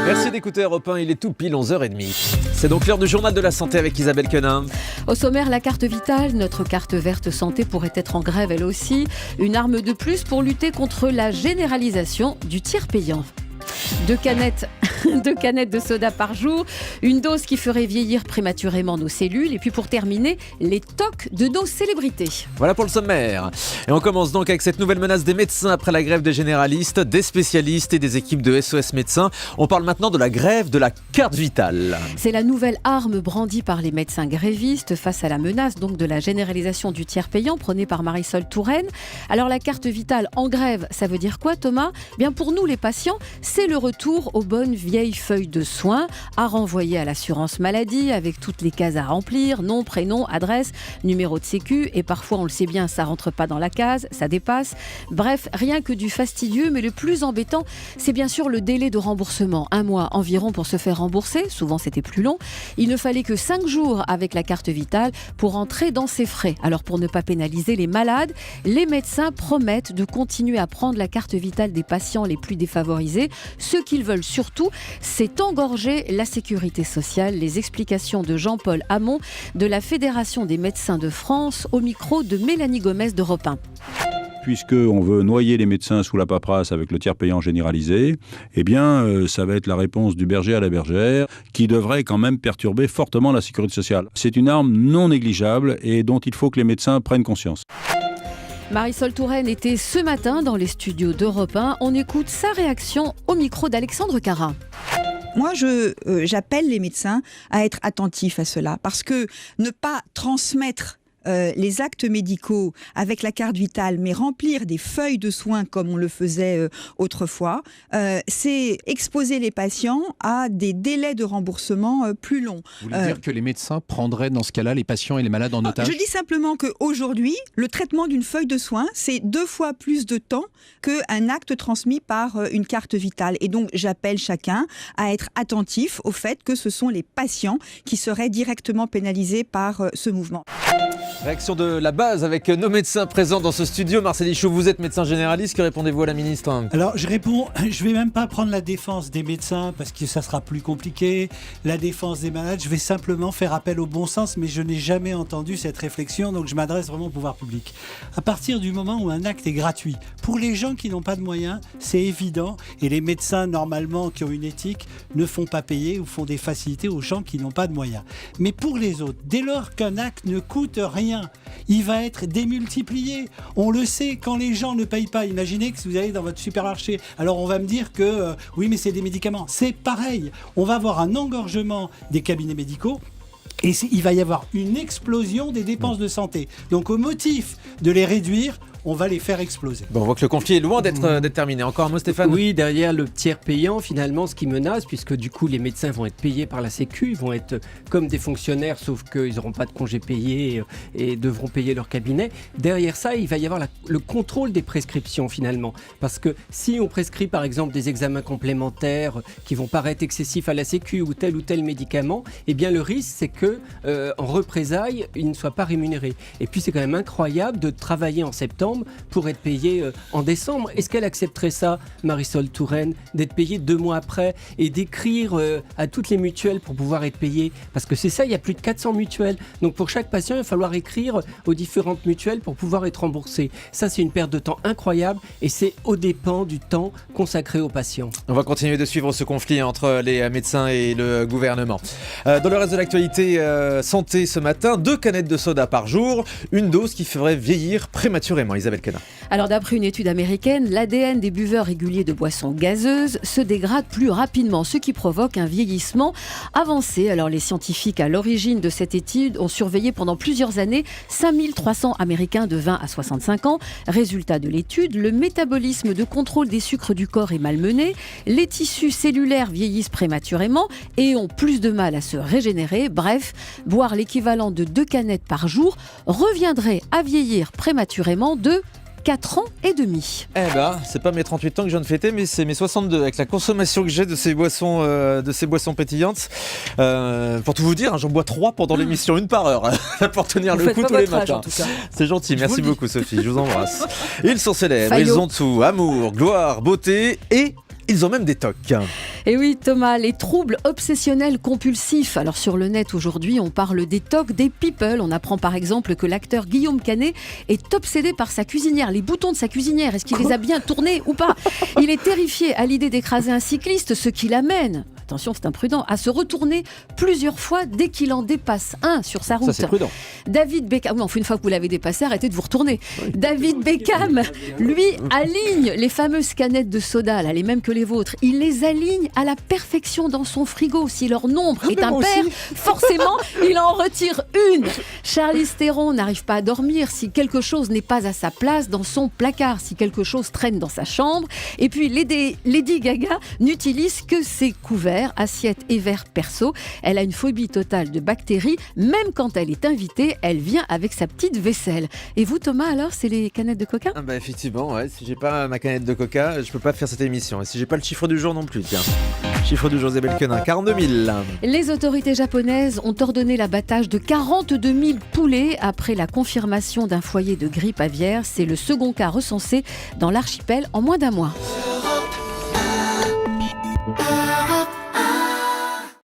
Merci d'écouter Europe 1, il est tout pile 11h30. C'est donc l'heure du journal de la santé avec Isabelle Quenin. Au sommaire, la carte vitale, notre carte verte santé pourrait être en grève elle aussi. Une arme de plus pour lutter contre la généralisation du tiers payant. Deux canettes de soda par jour, une dose qui ferait vieillir prématurément nos cellules. Et puis pour terminer, les tocs de nos célébrités. Voilà pour le sommaire. Et on commence donc avec cette nouvelle menace des médecins après la grève des généralistes, des spécialistes et des équipes de SOS Médecins. On parle maintenant de la grève de la carte vitale. C'est la nouvelle arme brandie par les médecins grévistes face à la menace donc de la généralisation du tiers payant prônée par Marisol Touraine. Alors la carte vitale en grève, ça veut dire quoi Thomas ? Bien pour nous les patients, c'est le retour aux bonnes vieilles feuilles de soins à renvoyer à l'assurance maladie avec toutes les cases à remplir, nom, prénom, adresse, numéro de sécu et parfois on le sait bien ça rentre pas dans la case, ça dépasse. Bref, rien que du fastidieux, mais le plus embêtant c'est bien sûr le délai de remboursement. 1 mois environ pour se faire rembourser, souvent c'était plus long. Il ne fallait que 5 jours avec la carte vitale pour entrer dans ses frais. Alors pour ne pas pénaliser les malades, les médecins promettent de continuer à prendre la carte vitale des patients les plus défavorisés. Ce qu'ils veulent surtout, c'est engorger la sécurité sociale. Les explications de Jean-Paul Hamon de la Fédération des médecins de France au micro de Mélanie Gomez d'Europe 1. Puisqu'on veut noyer les médecins sous la paperasse avec le tiers payant généralisé, ça va être la réponse du berger à la bergère qui devrait quand même perturber fortement la sécurité sociale. C'est une arme non négligeable et dont il faut que les médecins prennent conscience. Marisol Touraine était ce matin dans les studios d'Europe 1. On écoute sa réaction au micro d'Alexandre Carin. Moi, j'appelle les médecins à être attentifs à cela, parce que ne pas transmettre les actes médicaux avec la carte vitale, mais remplir des feuilles de soins comme on le faisait autrefois, c'est exposer les patients à des délais de remboursement plus longs. Vous voulez dire que les médecins prendraient dans ce cas-là les patients et les malades en otage ? Je dis simplement qu'aujourd'hui, le traitement d'une feuille de soins, c'est 2 fois plus de temps qu'un acte transmis par une carte vitale. Et donc, j'appelle chacun à être attentif au fait que ce sont les patients qui seraient directement pénalisés par ce mouvement. Réaction de la base avec nos médecins présents dans ce studio. Marcel Ichaud, vous êtes médecin généraliste, que répondez-vous à la ministre ? Alors je réponds, je vais même pas prendre la défense des médecins parce que ça sera plus compliqué, la défense des malades, je vais simplement faire appel au bon sens, mais je n'ai jamais entendu cette réflexion, donc je m'adresse vraiment au pouvoir public. À partir du moment où un acte est gratuit, pour les gens qui n'ont pas de moyens, c'est évident, et les médecins normalement qui ont une éthique ne font pas payer ou font des facilités aux gens qui n'ont pas de moyens. Mais pour les autres, dès lors qu'un acte ne coûte rien, il va être démultiplié. On le sait, quand les gens ne payent pas, imaginez que vous allez dans votre supermarché, alors on va me dire que oui mais c'est des médicaments, c'est pareil, on va avoir un engorgement des cabinets médicaux et il va y avoir une explosion des dépenses de santé. Donc au motif de les réduire, on va les faire exploser. Bon, on voit que le conflit est loin d'être terminé. Encore un mot, Stéphane ? Oui, derrière le tiers payant, finalement, ce qui menace, puisque du coup, les médecins vont être payés par la Sécu, ils vont être comme des fonctionnaires, sauf qu'ils n'auront pas de congés payés et devront payer leur cabinet. Derrière ça, il va y avoir le contrôle des prescriptions, finalement. Parce que si on prescrit, par exemple, des examens complémentaires qui vont paraître excessifs à la Sécu ou tel médicament, eh bien, le risque, c'est que en représailles, il ne soit pas rémunéré. Et puis, c'est quand même incroyable de travailler en septembre pour être payé en décembre. Est-ce qu'elle accepterait ça, Marisol Touraine, d'être payée 2 mois après et d'écrire à toutes les mutuelles pour pouvoir être payée ? Parce que c'est ça, il y a plus de 400 mutuelles. Donc pour chaque patient, il va falloir écrire aux différentes mutuelles pour pouvoir être remboursé. Ça, c'est une perte de temps incroyable et c'est aux dépens du temps consacré aux patients. On va continuer de suivre ce conflit entre les médecins et le gouvernement. Dans le reste de l'actualité santé ce matin, 2 canettes de soda par jour, une dose qui ferait vieillir prématurément. Isabelle Quenin. Alors d'après une étude américaine, l'ADN des buveurs réguliers de boissons gazeuses se dégrade plus rapidement, ce qui provoque un vieillissement avancé. Alors les scientifiques à l'origine de cette étude ont surveillé pendant plusieurs années 5300 Américains de 20 à 65 ans. Résultat de l'étude, le métabolisme de contrôle des sucres du corps est malmené, les tissus cellulaires vieillissent prématurément et ont plus de mal à se régénérer. Bref, boire l'équivalent de 2 canettes par jour reviendrait à vieillir prématurément de 4 ans et demi. C'est pas mes 38 ans que je viens de fêter, mais c'est mes 62 avec la consommation que j'ai de ces boissons pétillantes. Pour tout vous dire, j'en bois 3 pendant l'émission, 1 par heure, pour tenir le coup tous les matins. C'est gentil, merci beaucoup Sophie, je vous embrasse. Ils sont célèbres, ils ont tout, amour, gloire, beauté et ils ont même des tocs. Et oui Thomas, les troubles obsessionnels compulsifs. Alors sur le net aujourd'hui, on parle des TOC, des people. On apprend par exemple que l'acteur Guillaume Canet est obsédé par sa cuisinière, les boutons de sa cuisinière. Est-ce qu'il les a bien tournés ou pas? Il est terrifié à l'idée d'écraser un cycliste, ce qui l'amène, attention c'est imprudent, à se retourner plusieurs fois dès qu'il en dépasse un sur sa route. Ça c'est prudent. David Beckham, non, une fois que vous l'avez dépassé, arrêtez de vous retourner. David Beckham, lui, aligne les fameuses canettes de soda, là, les mêmes que les vôtres. Il les aligne à la perfection dans son frigo. Si leur nombre est impair, forcément, il en retire une. Charlize Theron n'arrive pas à dormir si quelque chose n'est pas à sa place dans son placard, si quelque chose traîne dans sa chambre. Et puis, Lady Gaga n'utilise que ses couverts, assiettes et verres perso. Elle a une phobie totale de bactéries. Même quand elle est invitée, elle vient avec sa petite vaisselle. Et vous, Thomas, alors, c'est les canettes de coca? Ah bah effectivement, ouais, si j'ai pas ma canette de coca, je peux pas faire cette émission. Et si j'ai pas le chiffre du jour non plus, tiens. Chiffre du jour, Isabelle Quenin, 42 000. Les autorités japonaises ont ordonné l'abattage de 42 000 poulets après la confirmation d'un foyer de grippe aviaire. C'est le second cas recensé dans l'archipel en moins d'un mois.